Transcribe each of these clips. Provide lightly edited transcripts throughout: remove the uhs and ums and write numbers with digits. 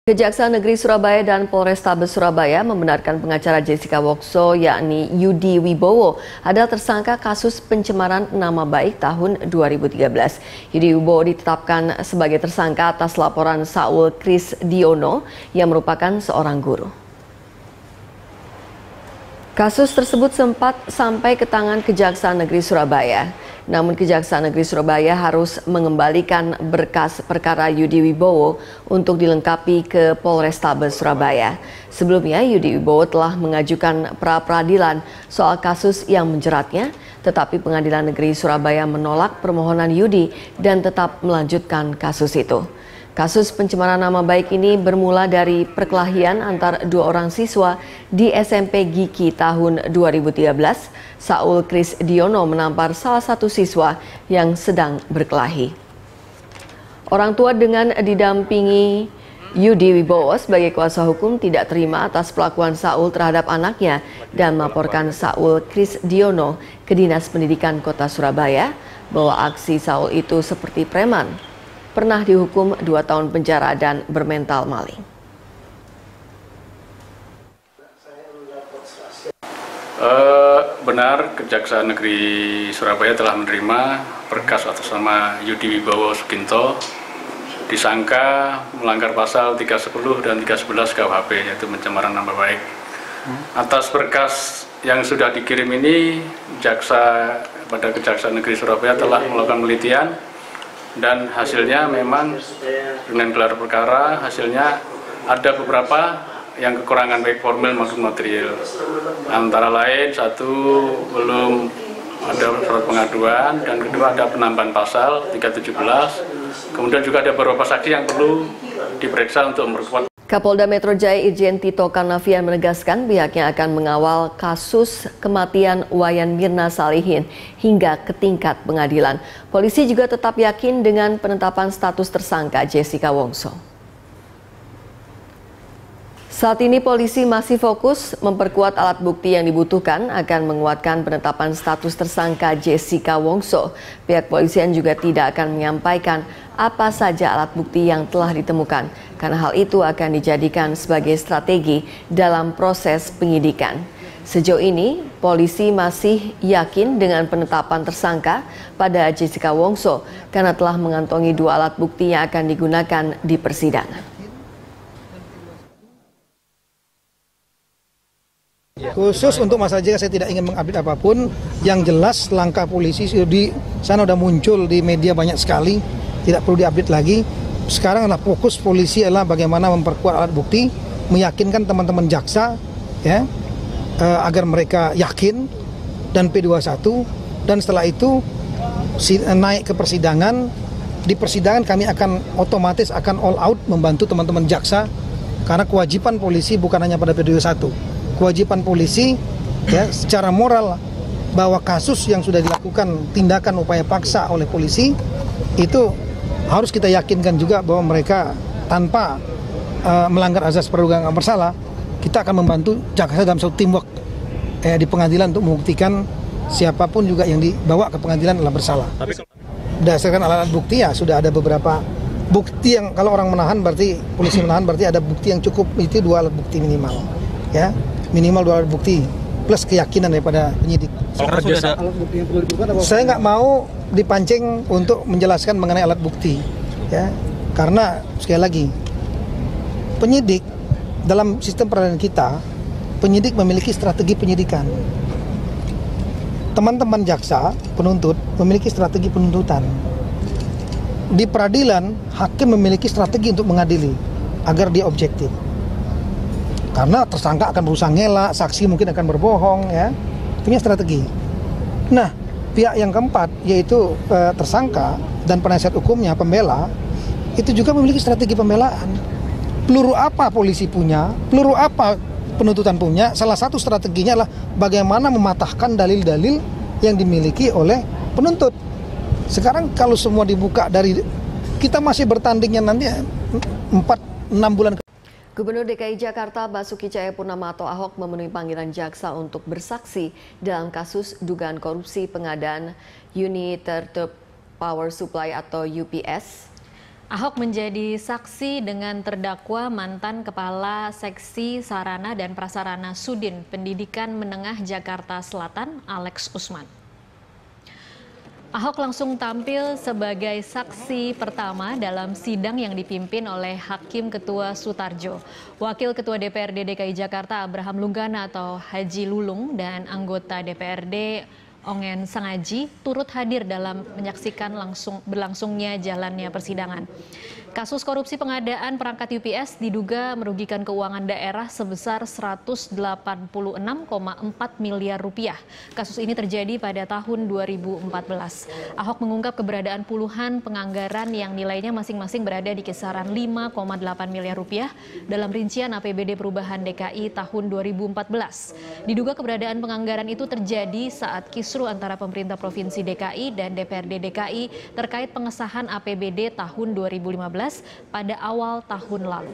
Kejaksaan Negeri Surabaya dan Polrestabes Surabaya membenarkan pengacara Jessica Wongso yakni Yudi Wibowo adalah tersangka kasus pencemaran nama baik tahun 2013. Yudi Wibowo ditetapkan sebagai tersangka atas laporan Saul Krisdiono yang merupakan seorang guru. Kasus tersebut sempat sampai ke tangan Kejaksaan Negeri Surabaya. Namun Kejaksaan Negeri Surabaya harus mengembalikan berkas perkara Yudi Wibowo untuk dilengkapi ke Polrestabes Surabaya. Sebelumnya Yudi Wibowo telah mengajukan pra-peradilan soal kasus yang menjeratnya, tetapi Pengadilan Negeri Surabaya menolak permohonan Yudi dan tetap melanjutkan kasus itu. Kasus pencemaran nama baik ini bermula dari perkelahian antar dua orang siswa di SMP Giki tahun 2013. Saul Krisdiono menampar salah satu siswa yang sedang berkelahi. Orang tua dengan didampingi Yudi Wibowo sebagai kuasa hukum tidak terima atas perlakuan Saul terhadap anaknya dan melaporkan Saul Krisdiono ke Dinas Pendidikan Kota Surabaya bahwa aksi Saul itu seperti preman. Pernah dihukum 2 tahun penjara dan bermental maling. Benar, Kejaksaan Negeri Surabaya telah menerima berkas atas nama Yudi Wibowo Suginto disangka melanggar pasal 310 dan 311 KUHP yaitu pencemaran nama baik. Atas berkas yang sudah dikirim ini, Kejaksaan Negeri Surabaya telah melakukan penelitian dan hasilnya memang dengan gelar perkara hasilnya ada beberapa yang kekurangan baik formil maupun material. Antara lain, satu, belum ada surat pengaduan, dan kedua ada penambahan pasal 317. Kemudian juga ada beberapa saksi yang perlu diperiksa untuk memperkuat. Kapolda Metro Jaya Irjen Tito Karnavian menegaskan pihaknya akan mengawal kasus kematian Wayan Mirna Salihin hingga ke tingkat pengadilan. Polisi juga tetap yakin dengan penetapan status tersangka Jessica Wongso. Saat ini polisi masih fokus memperkuat alat bukti yang dibutuhkan akan menguatkan penetapan status tersangka Jessica Wongso. Pihak polisian juga tidak akan menyampaikan apa saja alat bukti yang telah ditemukan, karena hal itu akan dijadikan sebagai strategi dalam proses penyidikan. Sejauh ini, polisi masih yakin dengan penetapan tersangka pada Jessica Wongso karena telah mengantongi 2 alat bukti yang akan digunakan di persidangan. Khusus untuk Mas Jessica saya tidak ingin mengupdate apapun. Yang jelas langkah polisi di sana sudah muncul di media banyak sekali, tidak perlu diupdate lagi. Sekarang adalah fokus polisi adalah bagaimana memperkuat alat bukti, meyakinkan teman-teman jaksa ya, agar mereka yakin dan P21, dan setelah itu naik ke persidangan. Di persidangan kami akan otomatis akan all out membantu teman-teman jaksa, karena kewajiban polisi bukan hanya pada P21. Kewajiban polisi ya secara moral bahwa kasus yang sudah dilakukan tindakan upaya paksa oleh polisi itu harus kita yakinkan juga bahwa mereka tanpa melanggar azas praduga nggak bersalah. Kita akan membantu jaksa dalam satu teamwork di pengadilan untuk membuktikan siapapun juga yang dibawa ke pengadilan adalah bersalah. Berdasarkan alat bukti ya sudah ada beberapa bukti yang kalau orang menahan berarti polisi menahan berarti ada bukti yang cukup, itu 2 alat bukti minimal ya. Minimal 2 alat bukti plus keyakinan daripada penyidik. Saya nggak mau dipancing untuk menjelaskan mengenai alat bukti, ya, karena sekali lagi penyidik dalam sistem peradilan kita, penyidik memiliki strategi penyidikan. Teman-teman jaksa penuntut memiliki strategi penuntutan. Di peradilan hakim memiliki strategi untuk mengadili agar dia objektif. Karena tersangka akan berusaha ngelak, saksi mungkin akan berbohong, ya, punya strategi. Nah, pihak yang keempat yaitu tersangka dan penasihat hukumnya, pembela, itu juga memiliki strategi pembelaan. Peluru apa polisi punya, peluru apa penuntutan punya, salah satu strateginya adalah bagaimana mematahkan dalil-dalil yang dimiliki oleh penuntut. Sekarang kalau semua dibuka dari, kita masih bertandingnya nanti 4-6 bulan. Gubernur DKI Jakarta Basuki Cahayapurnama atau Ahok memenuhi panggilan jaksa untuk bersaksi dalam kasus dugaan korupsi pengadaan Unit Third Power Supply atau UPS. Ahok menjadi saksi dengan terdakwa mantan Kepala Seksi Sarana dan Prasarana Sudin Pendidikan Menengah Jakarta Selatan, Alex Usman. Ahok langsung tampil sebagai saksi pertama dalam sidang yang dipimpin oleh Hakim Ketua Sutarjo, Wakil Ketua DPRD DKI Jakarta Abraham Lunggana atau Haji Lulung, dan anggota DPRD Ongen Sangaji turut hadir dalam menyaksikan berlangsungnya jalannya persidangan. Kasus korupsi pengadaan perangkat UPS diduga merugikan keuangan daerah sebesar 186,4 miliar rupiah. Kasus ini terjadi pada tahun 2014. Ahok mengungkap keberadaan puluhan penganggaran yang nilainya masing-masing berada di kisaran 5,8 miliar rupiah dalam rincian APBD Perubahan DKI tahun 2014. Diduga keberadaan penganggaran itu terjadi saat kisru antara pemerintah Provinsi DKI dan DPRD DKI terkait pengesahan APBD tahun 2015 pada awal tahun lalu.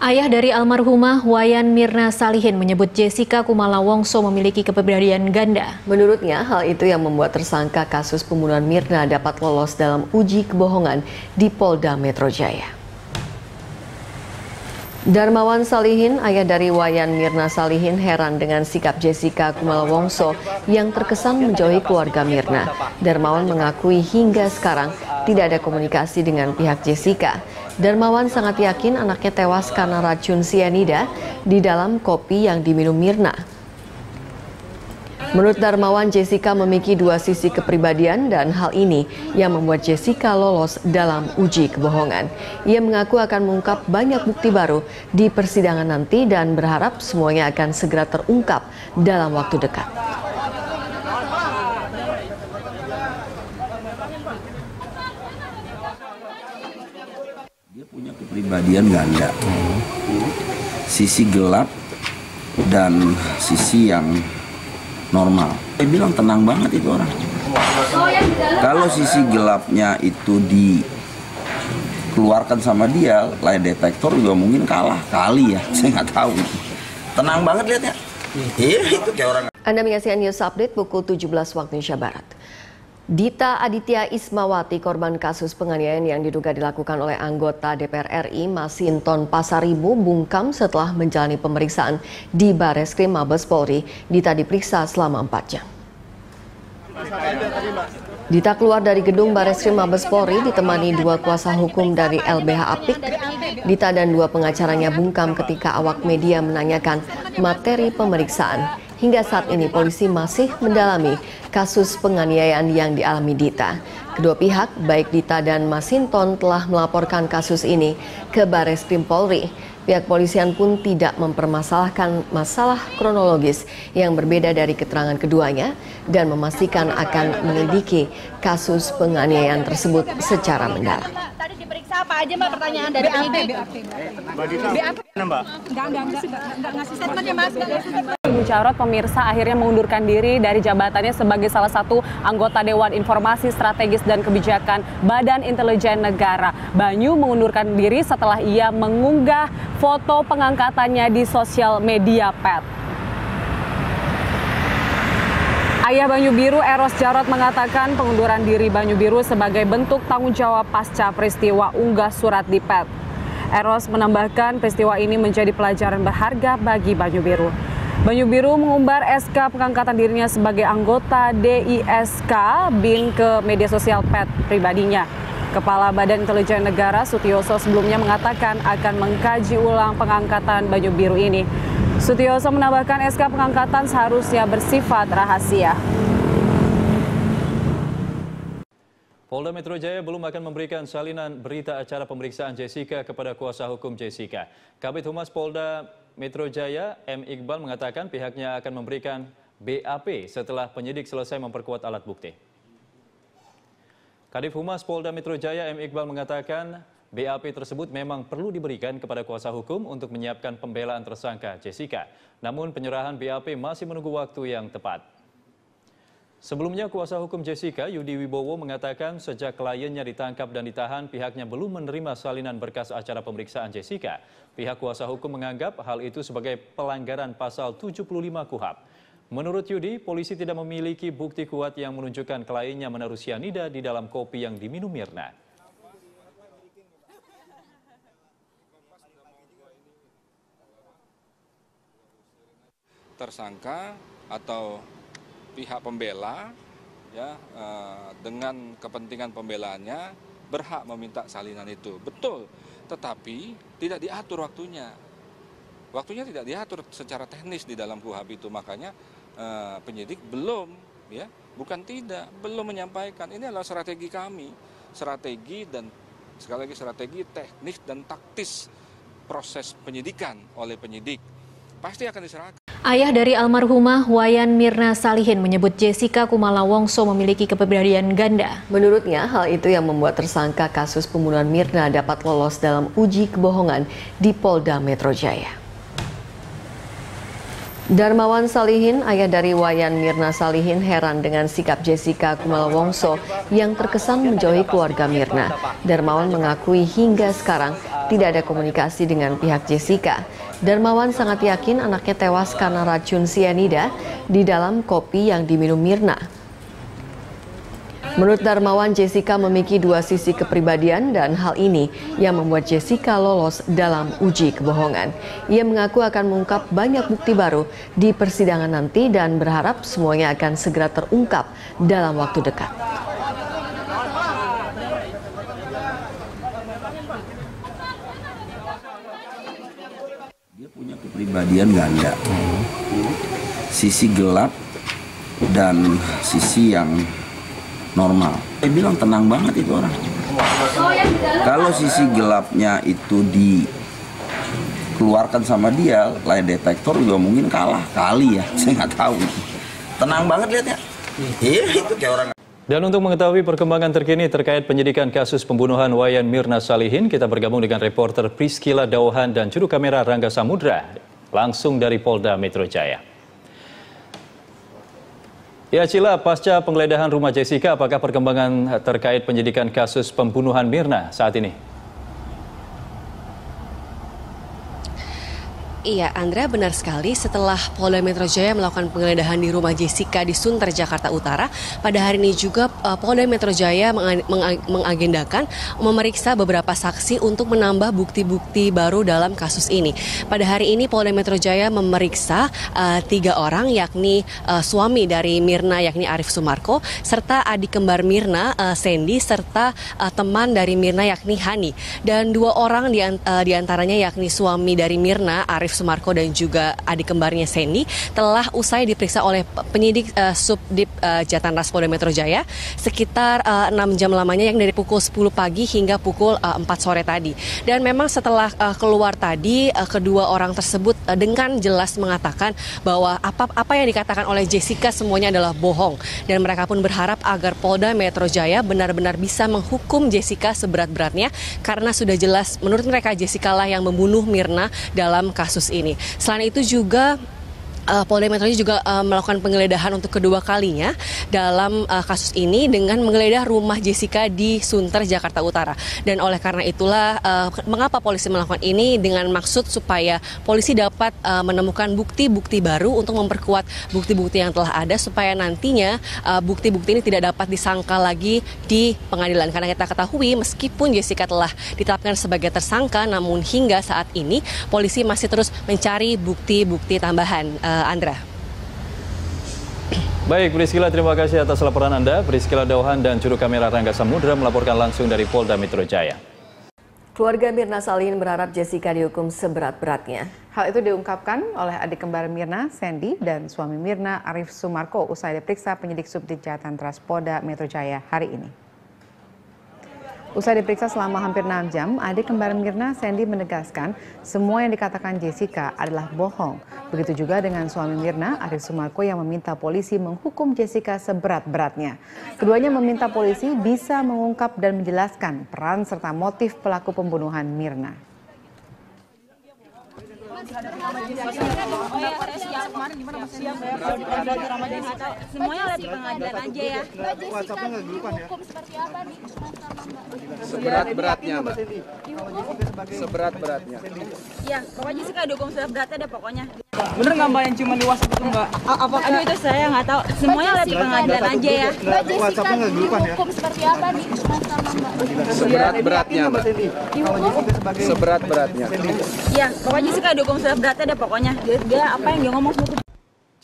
Ayah dari almarhumah Wayan Mirna Salihin menyebut Jessica Kumala Wongso memiliki kepribadian ganda. Menurutnya, hal itu yang membuat tersangka kasus pembunuhan Mirna dapat lolos dalam uji kebohongan di Polda Metro Jaya. Darmawan Salihin, ayah dari Wayan Mirna Salihin, heran dengan sikap Jessica Kumala Wongso yang terkesan menjauhi keluarga Mirna. Darmawan mengakui hingga sekarang tidak ada komunikasi dengan pihak Jessica. Darmawan sangat yakin anaknya tewas karena racun sianida di dalam kopi yang diminum Mirna. Menurut Darmawan, Jessica memiliki dua sisi kepribadian dan hal ini yang membuat Jessica lolos dalam uji kebohongan. Ia mengaku akan mengungkap banyak bukti baru di persidangan nanti dan berharap semuanya akan segera terungkap dalam waktu dekat. Dia punya kepribadian ganda, sisi gelap dan sisi yang normal. Saya bilang tenang banget itu orang. Kalau sisi gelapnya itu dikeluarkan sama dia, lie detektor juga mungkin kalah kali ya. Saya nggak tahu. Tenang banget lihatnya. Iya itu kayak orang. Anda menyaksikan News Update pukul 17 waktu Indonesia Barat. Dita Aditya Ismawati, korban kasus penganiayaan yang diduga dilakukan oleh anggota DPR RI Masinton Pasaribu, bungkam setelah menjalani pemeriksaan di Bareskrim Mabes Polri. Dita diperiksa selama 4 jam. Dita keluar dari gedung Bareskrim Mabes Polri ditemani dua kuasa hukum dari LBH Apik. Dita dan dua pengacaranya bungkam ketika awak media menanyakan materi pemeriksaan. Hingga saat ini polisi masih mendalami kasus penganiayaan yang dialami Dita. Kedua pihak, baik Dita dan Masinton, telah melaporkan kasus ini ke Bareskrim Polri. Pihak polisian pun tidak mempermasalahkan masalah kronologis yang berbeda dari keterangan keduanya dan memastikan akan menyelidiki kasus penganiayaan tersebut secara mendalam. Tadi diperiksa apa aja Mbak, pertanyaan dari penyidik? BAP. Mbak? Enggak ngasih statement ya Mas. Ibu Jarot, pemirsa akhirnya mengundurkan diri dari jabatannya sebagai salah satu anggota Dewan Informasi Strategis dan Kebijakan Badan Intelijen Negara. Banyu mengundurkan diri setelah ia mengunggah foto pengangkatannya di sosial media Pet. Ayah Banyu Biru, Eros Jarot, mengatakan pengunduran diri Banyu Biru sebagai bentuk tanggung jawab pasca peristiwa unggah surat di Pet. Eros menambahkan peristiwa ini menjadi pelajaran berharga bagi Banyu Biru. Banyu Biru mengumbar SK pengangkatan dirinya sebagai anggota DISK BIN ke media sosial Pet pribadinya. Kepala Badan Intelijen Negara Sutioso sebelumnya mengatakan akan mengkaji ulang pengangkatan Banyu Biru ini. Sutioso menambahkan SK pengangkatan seharusnya bersifat rahasia. Polda Metro Jaya belum akan memberikan salinan berita acara pemeriksaan Jessica kepada kuasa hukum Jessica. Kabid Humas Polda Metro Jaya, M. Iqbal, mengatakan pihaknya akan memberikan BAP setelah penyidik selesai memperkuat alat bukti. Kadif Humas Polda Metro Jaya, M. Iqbal, mengatakan BAP tersebut memang perlu diberikan kepada kuasa hukum untuk menyiapkan pembelaan tersangka Jessica. Namun penyerahan BAP masih menunggu waktu yang tepat. Sebelumnya, kuasa hukum Jessica, Yudi Wibowo, mengatakan sejak kliennya ditangkap dan ditahan, pihaknya belum menerima salinan berkas acara pemeriksaan Jessica. Pihak kuasa hukum menganggap hal itu sebagai pelanggaran pasal 75 KUHP. Menurut Yudi, polisi tidak memiliki bukti kuat yang menunjukkan kliennya menaruh sianida di dalam kopi yang diminum Mirna. Tersangka atau pihak pembela ya dengan kepentingan pembelaannya berhak meminta salinan itu. Betul, tetapi tidak diatur waktunya. Waktunya tidak diatur secara teknis di dalam KUHP itu, makanya penyidik belum belum menyampaikan. Ini adalah strategi kami, strategi dan sekali lagi strategi teknis dan taktis proses penyidikan oleh penyidik. Pasti akan diserahkan. Ayah dari almarhumah Wayan Mirna Salihin menyebut Jessica Kumala Wongso memiliki kepribadian ganda. Menurutnya, hal itu yang membuat tersangka kasus pembunuhan Mirna dapat lolos dalam uji kebohongan di Polda Metro Jaya. Darmawan Salihin, ayah dari Wayan Mirna Salihin, heran dengan sikap Jessica Kumala Wongso yang terkesan menjauhi keluarga Mirna. Darmawan mengakui hingga sekarang tidak ada komunikasi dengan pihak Jessica. Darmawan sangat yakin anaknya tewas karena racun sianida di dalam kopi yang diminum Mirna. Menurut Darmawan, Jessica memiliki dua sisi kepribadian dan hal ini yang membuat Jessica lolos dalam uji kebohongan. Ia mengaku akan mengungkap banyak bukti baru di persidangan nanti dan berharap semuanya akan segera terungkap dalam waktu dekat. Dia punya kepribadian ganda, sisi gelap dan sisi yang normal. Saya bilang tenang banget itu orang. Kalau sisi gelapnya itu dikeluarkan sama dia, lie detektor juga mungkin kalah kali ya. Saya nggak tahu. Tenang banget lihatnya. Iya itu kayak orang. Dan untuk mengetahui perkembangan terkini terkait penyidikan kasus pembunuhan Wayan Mirna Salihin, kita bergabung dengan reporter Priscila Dauhan dan juru kamera Rangga Samudra langsung dari Polda Metro Jaya. Ya Cila, pasca penggeledahan rumah Jessica, apakah perkembangan terkait penyidikan kasus pembunuhan Mirna saat ini? Iya, Andra, benar sekali. Setelah Polda Metro Jaya melakukan penggeledahan di rumah Jessica di Sunter, Jakarta Utara, pada hari ini juga Polda Metro Jaya mengagendakan memeriksa beberapa saksi untuk menambah bukti-bukti baru dalam kasus ini. Pada hari ini Polda Metro Jaya memeriksa 3 orang, yakni suami dari Mirna, yakni Arif Sumarko, serta adik kembar Mirna, Sandy, serta teman dari Mirna, yakni Hani. Dan 2 orang di antaranya, yakni suami dari Mirna, Arif Sumarko, dan juga adik kembarnya Sandy, telah usai diperiksa oleh penyidik Subdit Jatanras Polda Metro Jaya sekitar 6 jam lamanya, yang dari pukul 10 pagi hingga pukul 4 sore tadi. Dan memang setelah keluar tadi, kedua orang tersebut dengan jelas mengatakan bahwa apa yang dikatakan oleh Jessica semuanya adalah bohong, dan mereka pun berharap agar Polda Metro Jaya benar-benar bisa menghukum Jessica seberat-beratnya, karena sudah jelas menurut mereka Jessica lah yang membunuh Mirna dalam kasus ini. Selain itu juga Polda Metro Jaya juga melakukan penggeledahan untuk kedua kalinya dalam kasus ini dengan menggeledah rumah Jessica di Sunter, Jakarta Utara. Dan oleh karena itulah mengapa polisi melakukan ini, dengan maksud supaya polisi dapat menemukan bukti-bukti baru untuk memperkuat bukti-bukti yang telah ada, supaya nantinya bukti-bukti ini tidak dapat disangka lagi di pengadilan. Karena kita ketahui meskipun Jessica telah ditetapkan sebagai tersangka, namun hingga saat ini polisi masih terus mencari bukti-bukti tambahan. Andra. Baik, Priscila, terima kasih atas laporan Anda. Priscila Dauhan dan juru kamera Rangga Samudra melaporkan langsung dari Polda Metro Jaya. Keluarga Mirna Salihin berharap Jessica dihukum seberat-beratnya. Hal itu diungkapkan oleh adik kembar Mirna, Sandy, dan suami Mirna, Arif Sumarko, usai diperiksa penyidik Subdit Jatanras Polda Metro Jaya hari ini. Usai diperiksa selama hampir 6 jam, adik kembar Mirna, Sandy, menegaskan semua yang dikatakan Jessica adalah bohong. Begitu juga dengan suami Mirna, Arif Sumarko, yang meminta polisi menghukum Jessica seberat-beratnya. Keduanya meminta polisi bisa mengungkap dan menjelaskan peran serta motif pelaku pembunuhan Mirna. Semuanya ada di pengadilan aja ya. Seberat-beratnya, Mbak. Seberat-beratnya. Ya, pokoknya Jessica dihukum seberat-beratnya deh pokoknya. Bener nggak Mbak yang cuma di WhatsApp itu Mbak? Aduh itu saya nggak tahu. Semuanya lihat di pengadilan aja ya. Mbak Jessica dihukum seperti apa nih sama Mbak? Seberat-beratnya Mbak. Seberat-beratnya. Iya, pokoknya Jessica dihukum seberat-beratnya deh pokoknya. Dia apa yang dia ngomong semua.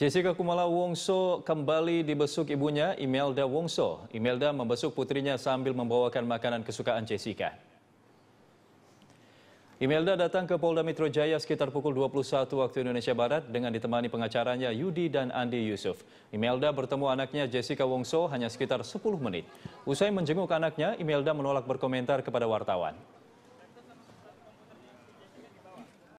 Jessica Kumala Wongso kembali dibesuk ibunya, Imelda Wongso. Imelda membesuk putrinya sambil membawakan makanan kesukaan Jessica. Imelda datang ke Polda Metro Jaya sekitar pukul 21 waktu Indonesia Barat dengan ditemani pengacaranya Yudi dan Andi Yusuf. Imelda bertemu anaknya Jessica Wongso hanya sekitar 10 menit. Usai menjenguk anaknya, Imelda menolak berkomentar kepada wartawan.